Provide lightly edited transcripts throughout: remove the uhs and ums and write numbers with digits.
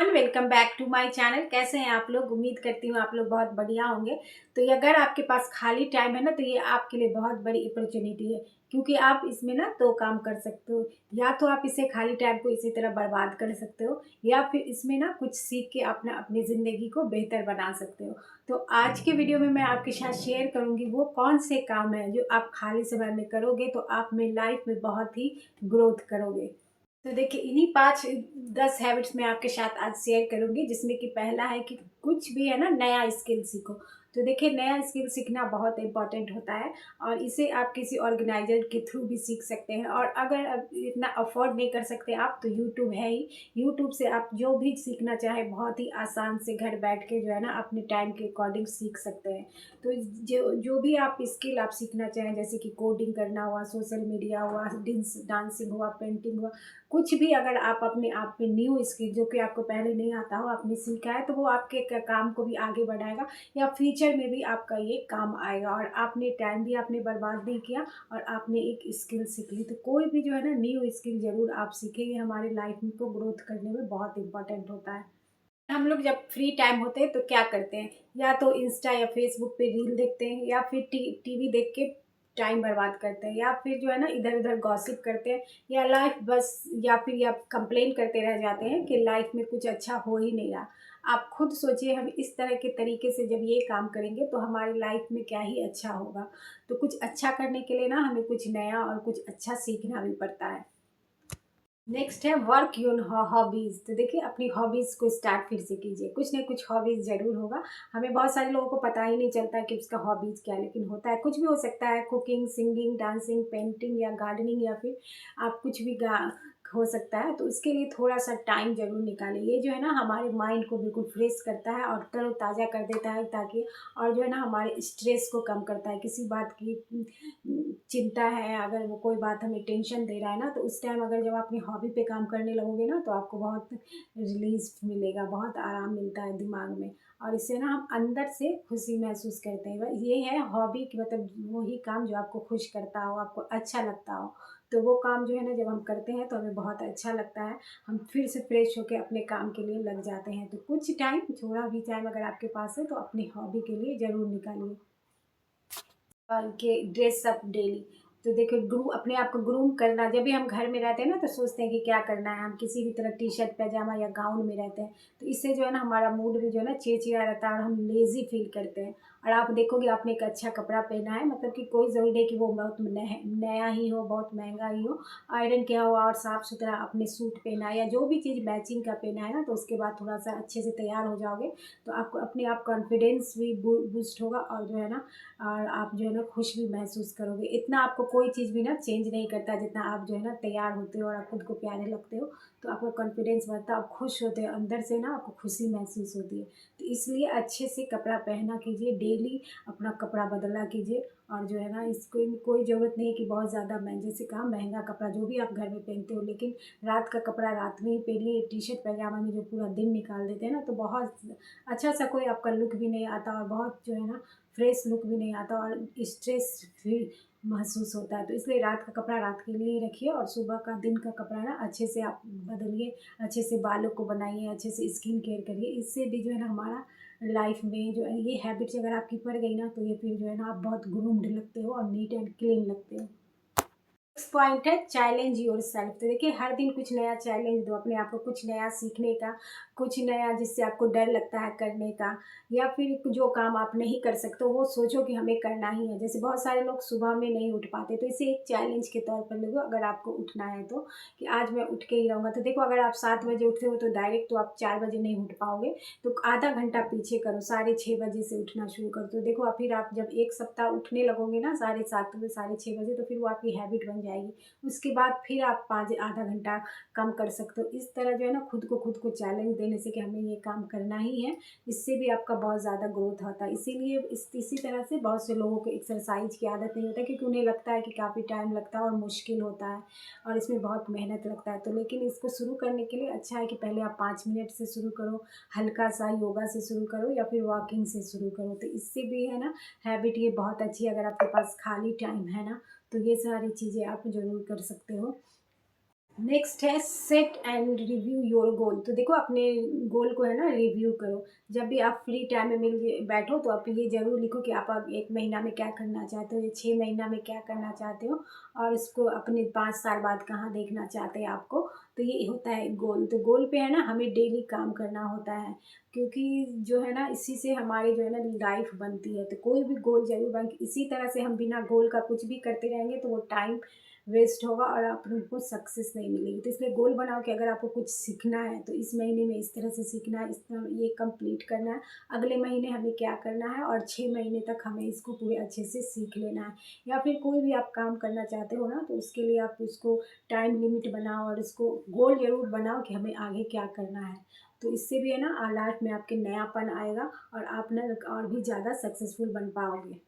Everyone, welcome back to my channel. कैसे हैं आप लोग? उम्मीद करती हूँ आप लोग बहुत बढ़िया होंगे। तो ये अगर आपके पास खाली टाइम है ना, तो ये आपके लिए बहुत बड़ी अपॉर्चुनिटी है, क्योंकि आप इसमें ना दो काम कर सकते हो। या तो आप इसे खाली टाइम को इसी तरह बर्बाद कर सकते हो, या फिर इसमें ना कुछ सीख के अपना अपनी ज़िंदगी को बेहतर बना सकते हो। तो आज के वीडियो में मैं आपके साथ शेयर करूँगी वो कौन से काम है जो आप खाली समय में करोगे तो आप में लाइफ में बहुत ही ग्रोथ करोगे। तो देखिए, इन्हीं 5-10 हैबिट्स मैं आपके साथ आज शेयर करूँगी, जिसमें कि पहला है कि कुछ भी है ना नया स्किल सीखो। तो देखिए, नया स्किल सीखना बहुत इम्पोर्टेंट होता है और इसे आप किसी ऑर्गेनाइज़र के थ्रू भी सीख सकते हैं। और अगर अब इतना अफ़ोर्ड नहीं कर सकते आप, तो यूट्यूब है ही। यूट्यूब से आप जो भी सीखना चाहें बहुत ही आसान से घर बैठ के जो है ना अपने टाइम के अकॉर्डिंग सीख सकते हैं। तो जो जो भी आप स्किल आप सीखना चाहें, जैसे कि कोडिंग करना हुआ, सोशल मीडिया हुआ, डांसिंग हुआ, पेंटिंग हुआ, कुछ भी अगर आप अपने आप में न्यू स्किल जो कि आपको पहले नहीं आता हो आपने सीखा है, तो वो आपके काम को भी आगे बढ़ाएगा या फ्यूचर में भी आपका ये काम आएगा। और आपने टाइम भी आपने बर्बाद नहीं किया और आपने एक स्किल सीख ली। तो कोई भी जो है ना न्यू स्किल ज़रूर आप सीखें, ये हमारे लाइफ में को ग्रोथ करने में बहुत इंपॉर्टेंट होता है। हम लोग जब फ्री टाइम होते हैं तो क्या करते हैं? या तो इंस्टा या फेसबुक पे रील देखते हैं, या फिर टीवी देख के टाइम बर्बाद करते हैं, या फिर जो है ना इधर उधर गॉसिप करते हैं, या लाइफ बस, या कंप्लेन करते रह जाते हैं कि लाइफ में कुछ अच्छा हो ही नहीं रहा। आप खुद सोचिए, हम इस तरह के तरीके से जब ये काम करेंगे तो हमारी लाइफ में क्या ही अच्छा होगा। तो कुछ अच्छा करने के लिए ना हमें कुछ नया और कुछ अच्छा सीखना भी पड़ता है। नेक्स्ट है वर्क योर हॉबीज़। तो देखिए, अपनी हॉबीज़ को स्टार्ट फिर से कीजिए। कुछ ना कुछ हॉबीज़ ज़रूर होगा। हमें बहुत सारे लोगों को पता ही नहीं चलता कि उसका हॉबीज़ क्या है, लेकिन होता है। कुछ भी हो सकता है, कुकिंग, सिंगिंग, डांसिंग, पेंटिंग या गार्डनिंग, या फिर आप कुछ भी गा हो सकता है। तो उसके लिए थोड़ा-सा टाइम ज़रूर निकालें। ये जो है ना हमारे माइंड को बिल्कुल फ्रेश करता है और तरोताज़ा कर देता है, ताकि और जो है ना हमारे स्ट्रेस को कम करता है। किसी बात की चिंता है, अगर वो कोई बात हमें टेंशन दे रहा है ना, तो उस टाइम अगर जब आप अपनी हॉबी पे काम करने लगोगे ना, तो आपको बहुत रिलीज़ मिलेगा, बहुत आराम मिलता है दिमाग में। और इससे ना हम अंदर से खुशी महसूस करते हैं। ये है हॉबी कि मतलब वही काम जो आपको खुश करता हो, आपको अच्छा लगता हो। तो वो काम जो है ना जब हम करते हैं तो हमें बहुत अच्छा लगता है। हम फिर से फ्रेश होके अपने काम के लिए लग जाते हैं। तो कुछ टाइम, थोड़ा भी टाइम अगर आपके पास है, तो अपनी हॉबी के लिए ज़रूर निकालिए। के ड्रेस अप डेली। तो देखो, अपने आप को ग्रूम करना, जब भी हम घर में रहते हैं ना तो सोचते हैं कि क्या करना है, हम किसी भी तरह टी शर्ट पैजामा या गाउन में रहते हैं, तो इससे जो है ना हमारा मूड भी जो है ना चिड़चिड़ा रहता है और हम लेज़ी फील करते हैं। और आप देखोगे आपने एक अच्छा कपड़ा पहना है, मतलब कि कोई ज़रूरी नहीं कि वो बहुत नया ही हो, बहुत महंगा ही हो, आयरन किया हुआ और साफ़ सुथरा आपने सूट पहना है या जो भी चीज़ मैचिंग का पहना है ना, तो उसके बाद थोड़ा सा अच्छे से तैयार हो जाओगे, तो आपको अपने आप कॉन्फिडेंस भी बूस्ट होगा और जो है ना, और आप जो है ना खुश भी महसूस करोगे। इतना आपको कोई चीज़ भी ना चेंज नहीं करता, जितना आप जो है ना तैयार होते हो और आप खुद को प्यारे लगते हो, तो आपका कॉन्फिडेंस बढ़ता है, आप खुश होते हो, अंदर से ना आपको खुशी महसूस होती है। तो इसलिए अच्छे से कपड़ा पहना कीजिए, डेली अपना कपड़ा बदला कीजिए। और जो है ना इसको कोई ज़रूरत नहीं कि बहुत ज़्यादा जैसे कहा महंगा कपड़ा जो भी आप घर में पहनते हो, लेकिन रात का कपड़ा रात में ही पहनिए। टी शर्ट पैजामा में जो पूरा दिन निकाल देते हैं ना, तो बहुत अच्छा सा कोई आपका लुक भी नहीं आता और बहुत जो है ना फ्रेश लुक भी नहीं आता और स्ट्रेस भी महसूस होता है। तो इसलिए रात का कपड़ा रात के लिए ही रखिए और सुबह का दिन का कपड़ा ना अच्छे से आप बदलिए, अच्छे से बालों को बनाइए, अच्छे से स्किन केयर करिए। इससे भी जो है ना हमारा लाइफ में जो है ये हैबिट्स अगर आपकी पड़ गई ना, तो ये फिर जो है ना आप बहुत ग्रूम्ड लगते हो और नीट एंड क्लीन लगते हो। नेक्स्ट पॉइंट है चैलेंज योरसेल्फ। तो देखिए, हर दिन कुछ नया चैलेंज दो अपने आप को, कुछ नया सीखने का, कुछ नया जिससे आपको डर लगता है करने का, या फिर जो काम आप नहीं कर सकते वो सोचो कि हमें करना ही है। जैसे बहुत सारे लोग सुबह में नहीं उठ पाते, तो इसे एक चैलेंज के तौर पर लो। अगर आपको उठना है तो कि आज मैं उठ के ही रहूँगा, तो देखो अगर आप 7 बजे उठते हो तो डायरेक्ट तो आप 4 बजे नहीं उठ पाओगे, तो आधा घंटा पीछे करो, 6:30 बजे से उठना शुरू करो। तो देखो फिर आप जब एक सप्ताह उठने लगोगे ना 7:30 बजे, 6:30 बजे, तो फिर वो आपकी हैबिट बन जाएगी। उसके बाद फिर आप 5 आधा घंटा कम कर सकते हो। इस तरह जो है ना खुद को चैलेंज देने से कि हमें ये काम करना ही है, इससे भी आपका बहुत ज़्यादा ग्रोथ होता है। इसीलिए इसी तरह से बहुत से लोगों को एक्सरसाइज की आदत नहीं होता, क्योंकि उन्हें लगता है कि काफ़ी टाइम लगता है और मुश्किल होता है और इसमें बहुत मेहनत लगता है। तो लेकिन इसको शुरू करने के लिए अच्छा है कि पहले आप 5 मिनट से शुरू करो, हल्का सा योगा से शुरू करो या फिर वॉकिंग से शुरू करो। तो इससे भी है ना हैबिट ये बहुत अच्छी है। अगर आपके पास खाली टाइम है ना, तो ये सारी चीज़ें आप ज़रूर कर सकते हो। नेक्स्ट है set and review your goal. तो देखो अपने गोल को है ना रिव्यू करो। जब भी आप फ्री टाइम में मिल बैठो तो आप ये ज़रूर लिखो कि आप 1 महीना में क्या करना चाहते हो या 6 महीना में क्या करना चाहते हो, और इसको अपने 5 साल बाद कहाँ देखना चाहते हैं आपको। तो ये होता है गोल। तो गोल पे है ना हमें डेली काम करना होता है, क्योंकि जो है ना इसी से हमारी जो है ना लाइफ बनती है। तो कोई भी गोल जरूर बन, इसी तरह से हम बिना गोल का कुछ भी करते रहेंगे तो वो टाइम वेस्ट होगा और आप उनको सक्सेस नहीं मिलेगी। तो इसलिए गोल बनाओ कि अगर आपको कुछ सीखना है तो इस महीने में इस तरह से सीखना है, इस तरह ये कंप्लीट करना है, अगले महीने हमें क्या करना है, और 6 महीने तक हमें इसको पूरे अच्छे से सीख लेना है। या फिर कोई भी आप काम करना चाहते हो ना तो उसके लिए आप उसको टाइम लिमिट बनाओ और उसको गोल जरूर बनाओ कि हमें आगे क्या करना है। तो इससे भी है ना लाइफ में आपके नयापन आएगा और आप ना और भी ज़्यादा सक्सेसफुल बन पाओगे।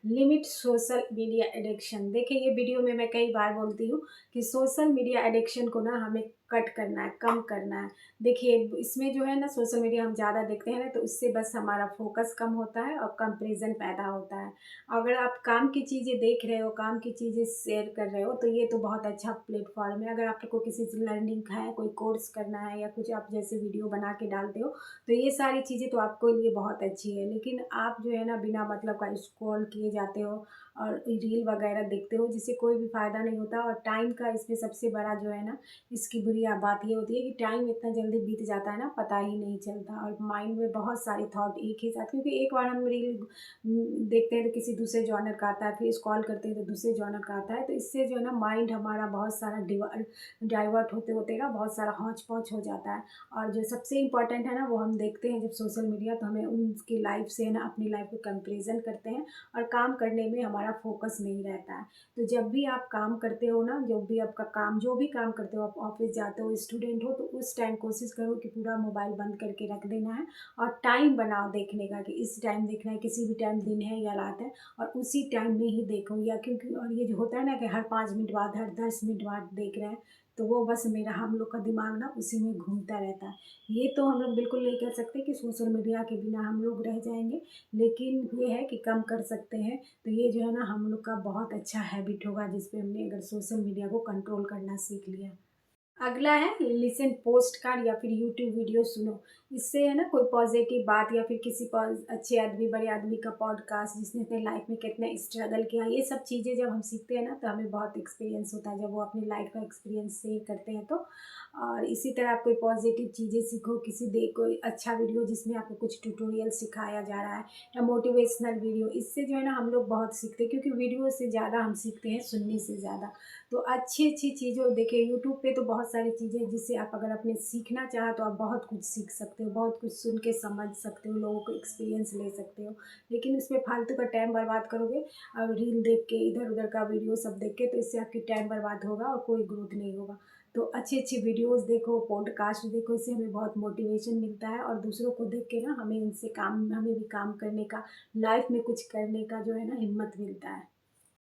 Limit social media addiction. देखिए ये वीडियो में मैं कई बार बोलती हूँ कि सोशल मीडिया एडिक्शन को ना हमें कट करना है, कम करना है। देखिए इसमें जो है ना सोशल मीडिया हम ज़्यादा देखते हैं ना तो उससे बस हमारा फोकस कम होता है और कंपैरिजन पैदा होता है। अगर आप काम की चीज़ें देख रहे हो, काम की चीज़ें शेयर कर रहे हो तो ये तो बहुत अच्छा प्लेटफॉर्म है। अगर आपको किसी से लर्निंग का है, कोई कोर्स करना है या कुछ आप जैसे वीडियो बना के डालते हो तो ये सारी चीज़ें तो आपको लिए बहुत अच्छी है। लेकिन आप जो है ना बिना मतलब का स्क्रॉल किए जाते हो और रील वगैरह देखते हो जिससे कोई भी फ़ायदा नहीं होता। और टाइम का इसमें सबसे बड़ा जो है ना इसकी बुरी बात ये होती है कि टाइम इतना जल्दी बीत जाता है ना, पता ही नहीं चलता। और माइंड में बहुत सारे थॉट एक ही साथ, क्योंकि एक बार हम रील देखते हैं तो किसी दूसरे जॉनर का आता है, फिर स्क्रॉल करते हैं तो दूसरे जॉनर का आता है। तो इससे जो है ना माइंड हमारा बहुत सारा डाइवर्ट होते होते ना बहुत सारा हौच पौच हो जाता है। और जो सबसे इम्पॉर्टेंट है ना वो हम देखते हैं जब सोशल मीडिया, तो हमें उनकी लाइफ से है ना अपनी लाइफ को कंपेरिजन करते हैं और काम करने में हमारा फोकस नहीं रहता है। तो जब भी आप काम करते हो ना, जब भी आपका काम जो भी काम करते हो, आप ऑफिस जाते हो, स्टूडेंट हो, तो उस टाइम कोशिश करो कि पूरा मोबाइल बंद करके रख देना है और टाइम बनाओ देखने का कि इस टाइम देखना है, किसी भी टाइम दिन है या रात है, और उसी टाइम में ही देखो। या क्योंकि और ये जो होता है ना कि हर 5 मिनट बाद, हर 10 मिनट बाद देख रहे हैं, तो वो बस मेरा हम लोग का दिमाग ना उसी में घूमता रहता है। ये तो हम लोग बिल्कुल नहीं कर सकते कि सोशल मीडिया के बिना हम लोग रह जाएंगे, लेकिन ये है कि कम कर सकते हैं। तो ये जो है ना हम लोग का बहुत अच्छा हैबिट होगा जिस पे हमने अगर सोशल मीडिया को कंट्रोल करना सीख लिया। अगला है लिसन पोस्ट कार्ड या फिर यूट्यूब वीडियो सुनो। इससे है ना कोई पॉजिटिव बात या फिर किसी अच्छे आदमी, बड़े आदमी का पॉडकास्ट जिसने अपने लाइफ में कितना स्ट्रगल किया, ये सब चीज़ें जब हम सीखते हैं ना तो हमें बहुत एक्सपीरियंस होता है जब वो अपनी लाइफ का एक्सपीरियंस शेयर करते हैं तो। और इसी तरह आप कोई पॉजिटिव चीज़ें सीखो, कोई अच्छा वीडियो जिसमें आपको कुछ ट्यूटोरियल सिखाया जा रहा है या मोटिवेशनल वीडियो, इससे जो है ना हम लोग बहुत सीखते हैं, क्योंकि वीडियो से ज़्यादा हम सीखते हैं सुनने से ज़्यादा। तो अच्छी अच्छी चीज़ों देखिए यूट्यूब पे तो बहुत सारी चीज़ें हैं जिससे आप अगर अपने सीखना चाहो तो आप बहुत कुछ सीख सकते हो, बहुत कुछ सुन के समझ सकते हो, लोगों को एक्सपीरियंस ले सकते हो। लेकिन इसमें फालतू का टाइम बर्बाद करोगे और रील देख के, इधर उधर का वीडियो सब देख के, तो इससे आपकी टाइम बर्बाद होगा और कोई ग्रोथ नहीं होगा। तो अच्छी अच्छी वीडियोस देखो, पॉडकास्ट देखो, इससे हमें बहुत मोटिवेशन मिलता है और दूसरों को देख के ना हमें भी काम करने का, लाइफ में कुछ करने का जो है ना हिम्मत मिलता है।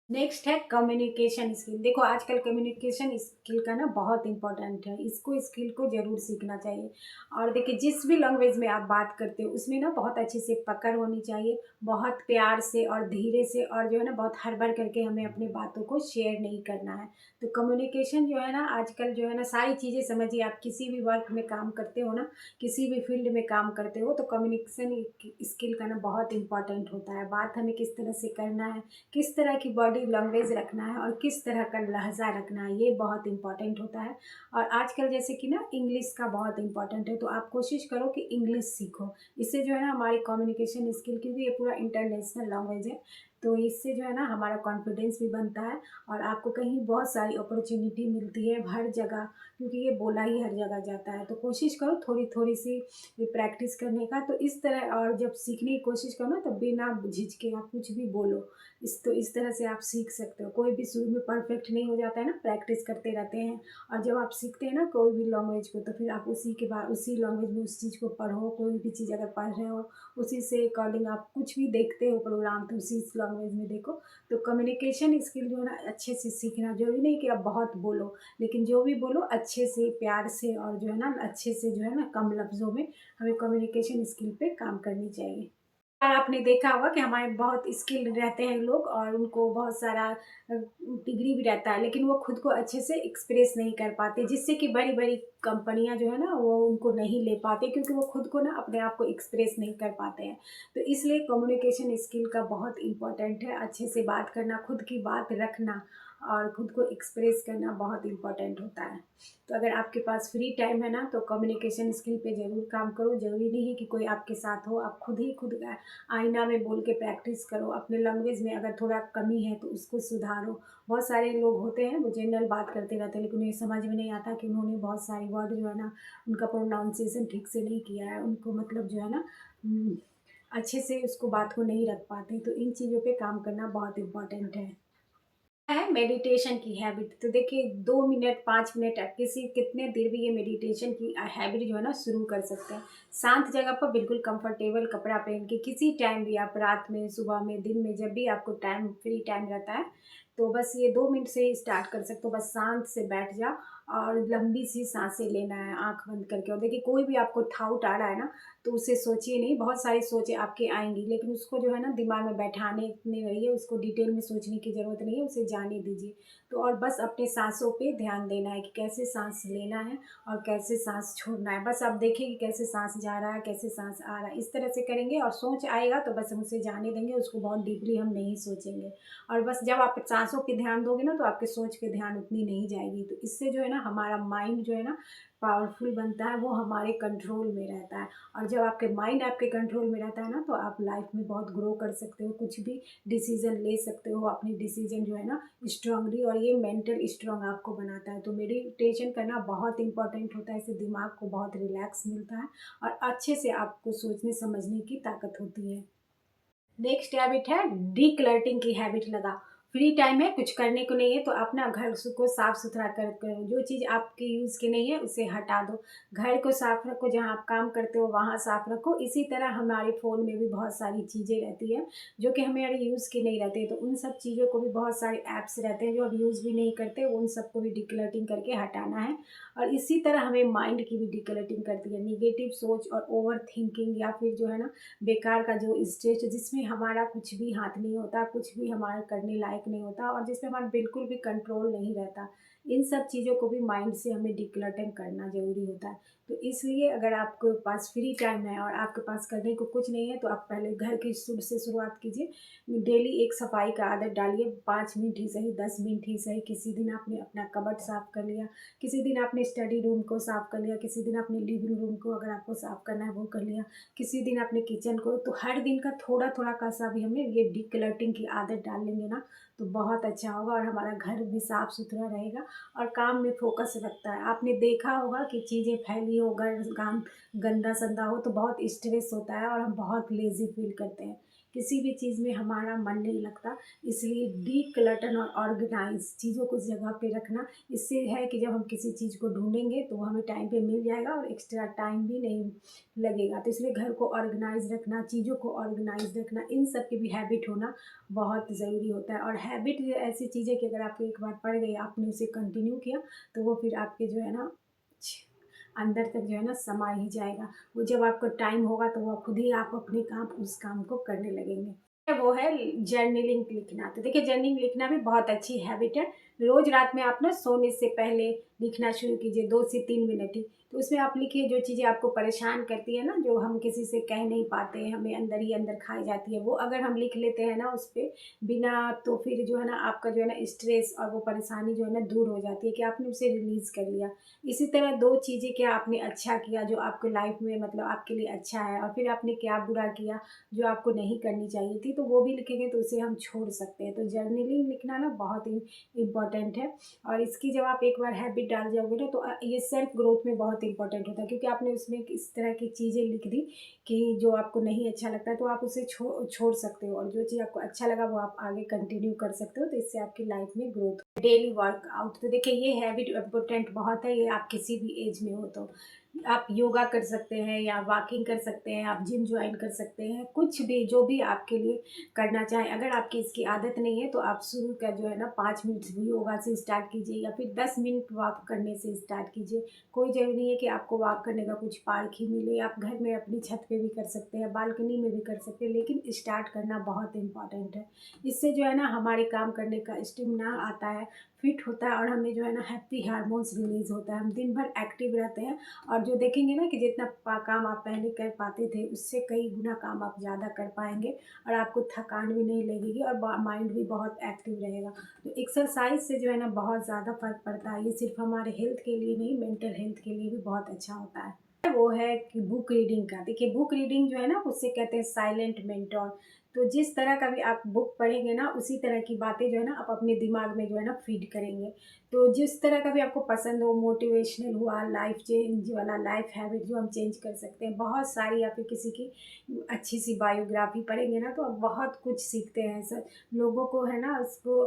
नेक्स्ट है कम्युनिकेशन स्किल। देखो आजकल कम्युनिकेशन स्किल का ना बहुत इंपॉर्टेंट है, इसको स्किल को ज़रूर सीखना चाहिए। और देखिए जिस भी लैंग्वेज में आप बात करते हो उसमें ना बहुत अच्छे से पकड़ होनी चाहिए, बहुत प्यार से और धीरे से, और जो है ना बहुत हड़बड़ करके हमें अपनी बातों को शेयर नहीं करना है। तो कम्युनिकेशन जो है ना आजकल जो है ना सारी चीज़ें समझिए, आप किसी भी वर्क में काम करते हो ना, किसी भी फील्ड में काम करते हो तो कम्युनिकेशन स्किल का ना बहुत इंपॉर्टेंट होता है। बात हमें किस तरह से करना है, किस तरह की बॉडी लैंग्वेज रखना है और किस तरह का लहजा रखना है, ये बहुत इंपॉर्टेंट होता है। और आजकल जैसे कि ना इंग्लिश का बहुत इंपॉर्टेंट है, तो आप कोशिश करो कि इंग्लिश सीखो। इससे जो है ना हमारी कम्युनिकेशन स्किल, क्योंकि ये पूरा इंटरनेशनल लैंग्वेज है, तो इससे जो है ना हमारा कॉन्फिडेंस भी बनता है और आपको कहीं बहुत सारी अपॉर्चुनिटी मिलती है हर जगह, क्योंकि ये बोला ही हर जगह जाता है। तो कोशिश करो थोड़ी थोड़ी सी ये प्रैक्टिस करने का। तो इस तरह, और जब सीखने की कोशिश करो ना तो बिना झिझके आप कुछ भी बोलो। इस तरह से आप सीख सकते हो। कोई भी शुरू में परफेक्ट नहीं हो जाता है ना, प्रैक्टिस करते रहते हैं। और जब आप सीखते हैं ना कोई भी लैंग्वेज को तो फिर आप उसी के बाद उसी लैंग्वेज में उस चीज़ को पढ़ो। कोई भी चीज़ अगर पढ़ रहे हो उसी से अकॉर्डिंग आप कुछ भी देखते हो प्रोग्राम तो उसी लैंग्वेज में देखो। तो कम्युनिकेशन स्किल जो है ना अच्छे से सीखना, जरूरी नहीं कि आप बहुत बोलो, लेकिन जो भी बोलो अच्छे से, प्यार से, और जो है ना अच्छे से, जो है ना कम लफ्ज़ों में हमें कम्युनिकेशन स्किल पे काम करनी चाहिए। आपने देखा होगा कि हमारे बहुत स्किल्ड रहते हैं लोग और उनको बहुत सारा डिग्री भी रहता है, लेकिन वो खुद को अच्छे से एक्सप्रेस नहीं कर पाते, जिससे कि बड़ी बड़ी कंपनियां जो है ना वो उनको नहीं ले पाते, क्योंकि वो खुद को ना अपने आप को एक्सप्रेस नहीं कर पाते हैं। तो इसलिए कम्युनिकेशन स्किल का बहुत इम्पोर्टेंट है, अच्छे से बात करना, खुद की बात रखना और खुद को एक्सप्रेस करना बहुत इम्पोर्टेंट होता है। तो अगर आपके पास फ्री टाइम है ना, तो कम्युनिकेशन स्किल पे ज़रूर काम करो। ज़रूरी नहीं है कि कोई आपके साथ हो, आप खुद ही खुद आईना में बोल के प्रैक्टिस करो। अपने लैंग्वेज में अगर थोड़ा कमी है तो उसको सुधारो। बहुत सारे लोग होते हैं वो जनरल बात करते रहते हैं, लेकिन उन्हें समझ में नहीं आता कि उन्होंने बहुत सारी वर्ड जो है ना उनका प्रोनाउंसिएशन ठीक से नहीं किया है, उनको मतलब जो है ना अच्छे से उसको बात को नहीं रख पाते। तो इन चीज़ों पे काम करना बहुत इम्पोर्टेंट है मेडिटेशन की हैबिट। तो देखिए 2 मिनट 5 मिनट आप किसी कितने देर भी ये मेडिटेशन की हैबिट जो है ना शुरू कर सकते हैं। शांत जगह पर बिल्कुल कंफर्टेबल कपड़ा पहन के किसी टाइम भी आप, रात में, सुबह में, दिन में, जब भी आपको टाइम फ्री टाइम रहता है, तो बस ये 2 मिनट से ही स्टार्ट कर सकते हो। बस शांत से बैठ जाओ और लंबी सी सांसें लेना है आंख बंद करके। और देखिए कोई भी आपको थाउट आ रहा है ना, तो उसे सोचिए नहीं। बहुत सारी सोचें आपके आएंगी, लेकिन उसको जो है ना दिमाग में बैठाने नहीं रहिए, उसको डिटेल में सोचने की ज़रूरत नहीं है, उसे जाने दीजिए। तो और बस अपने सांसों पे ध्यान देना है कि कैसे सांस लेना है और कैसे सांस छोड़ना है। बस आप देखिए कि कैसे सांस जा रहा है, कैसे सांस आ रहा है, इस तरह से करेंगे। और सोच आएगा तो बस हम उसे जाने देंगे, उसको बहुत डीपली हम नहीं सोचेंगे। और बस जब आप सांसों पे ध्यान दोगे ना, तो आपके सोच पे ध्यान उतनी नहीं जाएगी। तो इससे जो है ना हमारा माइंड जो है ना पावरफुल बनता है, वो हमारे कंट्रोल में रहता है। और जब आपके माइंड आपके कंट्रोल में रहता है ना, तो आप लाइफ में बहुत ग्रो कर सकते हो, कुछ भी डिसीजन ले सकते हो। अपनी डिसीजन जो है ना स्ट्रांगली, और ये मेंटल स्ट्रांग आपको बनाता है। तो मेडिटेशन करना बहुत इंपॉर्टेंट होता है, इससे दिमाग को बहुत रिलैक्स मिलता है और अच्छे से आपको सोचने समझने की ताकत होती है। नेक्स्ट हैबिट है डीक्लटरिंग की हैबिट लगा। फ्री टाइम है, कुछ करने को नहीं है, तो अपना घर को साफ सुथरा कर करो। जो चीज़ आपके यूज़ की नहीं है उसे हटा दो। घर को साफ रखो, जहाँ आप काम करते हो वहाँ साफ रखो। इसी तरह हमारे फ़ोन में भी बहुत सारी चीज़ें रहती है जो कि हमारे यूज़ की नहीं रहती, तो उन सब चीज़ों को भी, बहुत सारे ऐप्स रहते हैं जो हम यूज़ भी नहीं करते, उन सबको भी डिक्लटिंग करके हटाना है। और इसी तरह हमें माइंड की भी डिक्लटिंग करती है। निगेटिव सोच और ओवर थिंकिंग, या फिर जो है ना बेकार का जो स्ट्रेस जिसमें हमारा कुछ भी हाथ नहीं होता, कुछ भी हमारा करने लायक नहीं होता और जिसमें हमारा बिल्कुल भी कंट्रोल नहीं रहता, इन सब चीज़ों को भी माइंड से हमें डिक्लटर करना ज़रूरी होता है। तो इसलिए अगर आपके पास फ्री टाइम है और आपके पास करने को कुछ नहीं है, तो आप पहले घर की से शुरुआत कीजिए। डेली एक सफाई का आदत डालिए, 5 मिनट ही सही, 10 मिनट ही सही। किसी दिन आपने अपना कबर्ड साफ़ कर लिया, किसी दिन आपने स्टडी रूम को साफ़ कर लिया, किसी दिन अपने लिविंग रूम को अगर आपको साफ़ करना है वो कर लिया, किसी दिन अपने किचन को। तो हर दिन का थोड़ा थोड़ा का सा भी हमें ये डिक्लटिंग की आदत डाल लेंगे ना, तो बहुत अच्छा होगा और हमारा घर भी साफ़ सुथरा रहेगा और काम में फोकस रखता है। आपने देखा होगा कि चीज़ें फैली हो, घर काम गंदा संदा हो, तो बहुत स्ट्रेस होता है और हम बहुत लेज़ी फील करते हैं, किसी भी चीज़ में हमारा मन नहीं लगता। इसलिए डीक्लटर और ऑर्गेनाइज चीज़ों को जगह पे रखना, इससे है कि जब हम किसी चीज़ को ढूंढेंगे तो वो हमें टाइम पे मिल जाएगा और एक्स्ट्रा टाइम भी नहीं लगेगा। तो इसलिए घर को ऑर्गेनाइज रखना, चीज़ों को ऑर्गेनाइज रखना, इन सब की भी हैबिट होना बहुत ज़रूरी होता है। और हैबिट ऐसी चीज़ है कि अगर आपको एक बार पड़ गई, आपने उसे कंटिन्यू किया, तो वो फिर आपके जो है ना अंदर तक जो है ना समा ही जाएगा। वो जब आपको टाइम होगा तो वो खुद ही आप अपने काम उस काम को करने लगेंगे। वो है जर्नलिंग लिखना। तो देखिए जर्नलिंग लिखना भी बहुत अच्छी हैबिट है। रोज़ रात में आप ना सोने से पहले लिखना शुरू कीजिए, 2 से 3 मिनट ही। तो उसमें आप लिखिए जो चीज़ें आपको परेशान करती है ना, जो हम किसी से कह नहीं पाते हैं, हमें अंदर ही अंदर खाई जाती है, वो अगर हम लिख लेते हैं ना उस पे बिना, तो फिर जो है ना आपका जो है ना स्ट्रेस और वो परेशानी जो है ना दूर हो जाती है कि आपने उसे रिलीज़ कर लिया। इसी तरह 2 चीज़ें क्या आपने अच्छा किया जो आपको लाइफ में मतलब आपके लिए अच्छा है, और फिर आपने क्या बुरा किया जो आपको नहीं करनी चाहिए थी, तो वो भी लिखेंगे तो उसे हम छोड़ सकते हैं। तो जर्नलिंग लिखना ना बहुत ही इम्पोर्टेंट है। और इसकी जब आप एक बार हैबिट डाल जाओगे ना, तो ये सेल्फ ग्रोथ में बहुत इंपॉर्टेंट होता है, क्योंकि आपने उसमें इस तरह की चीज़ें लिख दी कि जो आपको नहीं अच्छा लगता है तो आप उसे छोड़ सकते हो, और जो चीज़ आपको अच्छा लगा वो आप आगे कंटिन्यू कर सकते हो। तो इससे आपकी लाइफ में ग्रोथ। डेली वर्कआउट, तो देखिए ये हैबिट इम्पोर्टेंट बहुत है, ये आप किसी भी एज में हो तो आप योगा कर सकते हैं या वॉकिंग कर सकते हैं, आप जिम ज्वाइन कर सकते हैं, कुछ भी जो भी आपके लिए करना चाहें। अगर आपकी इसकी आदत नहीं है तो आप शुरू का जो है ना 5 मिनट योगा से स्टार्ट कीजिए या फिर 10 मिनट वॉक करने से स्टार्ट कीजिए। कोई ज़रूरी नहीं है कि आपको वॉक करने का कुछ पार्क ही मिले, आप घर में अपनी छत पे भी कर सकते हैं, बालकनी में भी कर सकते हैं, लेकिन स्टार्ट करना बहुत इम्पॉर्टेंट है। इससे जो है ना हमारे काम करने का स्टेमिना आता है, फिट होता है और हमें जो है ना हैप्पी हार्मोन्स रिलीज़ होता है, हम दिन भर एक्टिव रहते हैं। और जो देखेंगे ना कि जितना काम आप पहले कर पाते थे उससे कई गुना काम आप ज़्यादा कर पाएंगे और आपको थकान भी नहीं लगेगी और माइंड भी बहुत एक्टिव रहेगा। तो एक्सरसाइज से जो है ना बहुत ज़्यादा फर्क पड़ता है। ये सिर्फ हमारे हेल्थ के लिए नहीं, मेंटल हेल्थ के लिए भी बहुत अच्छा होता है। वो है कि बुक रीडिंग का, देखिए बुक रीडिंग जो है ना उससे कहते हैं साइलेंट मेंटोर। तो जिस तरह का भी आप बुक पढ़ेंगे ना उसी तरह की बातें जो है ना आप अपने दिमाग में जो है ना फीड करेंगे। तो जिस तरह का भी आपको पसंद हो, मोटिवेशनल हुआ, लाइफ चेंज वाला, लाइफ हैबिट जो हम चेंज कर सकते हैं बहुत सारी, या फिर किसी की अच्छी सी बायोग्राफी पढ़ेंगे ना तो आप बहुत कुछ सीखते हैं सर। लोगों को है ना उसको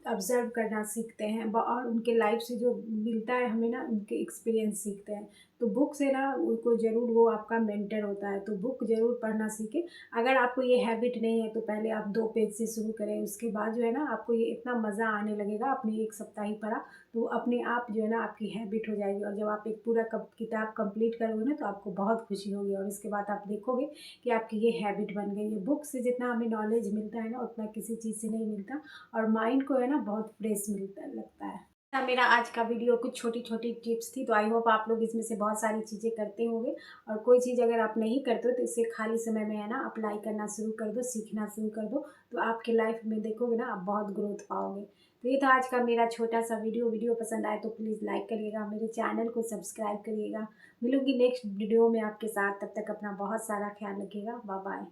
ऑब्जर्व करना सीखते हैं और उनके लाइफ से जो मिलता है हमें ना उनके एक्सपीरियंस सीखते हैं। तो बुक से ना उनको ज़रूर, वो आपका मेंटर होता है, तो बुक ज़रूर पढ़ना सीखें। अगर आपको ये हैबिट नहीं है तो पहले आप 2 पेज से शुरू करें, उसके बाद जो है ना आपको ये इतना मज़ा आने लगेगा। आपने 1 सप्ताह ही पढ़ा तो अपने आप जो है ना आपकी हैबिट हो जाएगी और जब आप एक पूरा किताब कंप्लीट करोगे ना तो आपको बहुत खुशी होगी और इसके बाद आप देखोगे कि आपकी ये हैबिट बन गई है। बुक से जितना हमें नॉलेज मिलता है ना उतना किसी चीज़ से नहीं मिलता और माइंड को है ना बहुत फ्रेश मिलता लगता है। मेरा आज का वीडियो कुछ छोटी छोटी टिप्स थी, तो आई होप आप लोग इसमें से बहुत सारी चीज़ें करते होंगे। और कोई चीज़ अगर आप नहीं करते हो तो इसे खाली समय में है ना अप्लाई करना शुरू कर दो, सीखना शुरू कर दो, तो आपके लाइफ में देखोगे ना आप बहुत ग्रोथ पाओगे। तो ये था आज का मेरा छोटा सा वीडियो पसंद आए तो प्लीज़ लाइक करिएगा, मेरे चैनल को सब्सक्राइब करिएगा। मिलूंगी नेक्स्ट वीडियो में आपके साथ, तब तक अपना बहुत सारा ख्याल रखिएगा। Bye bye.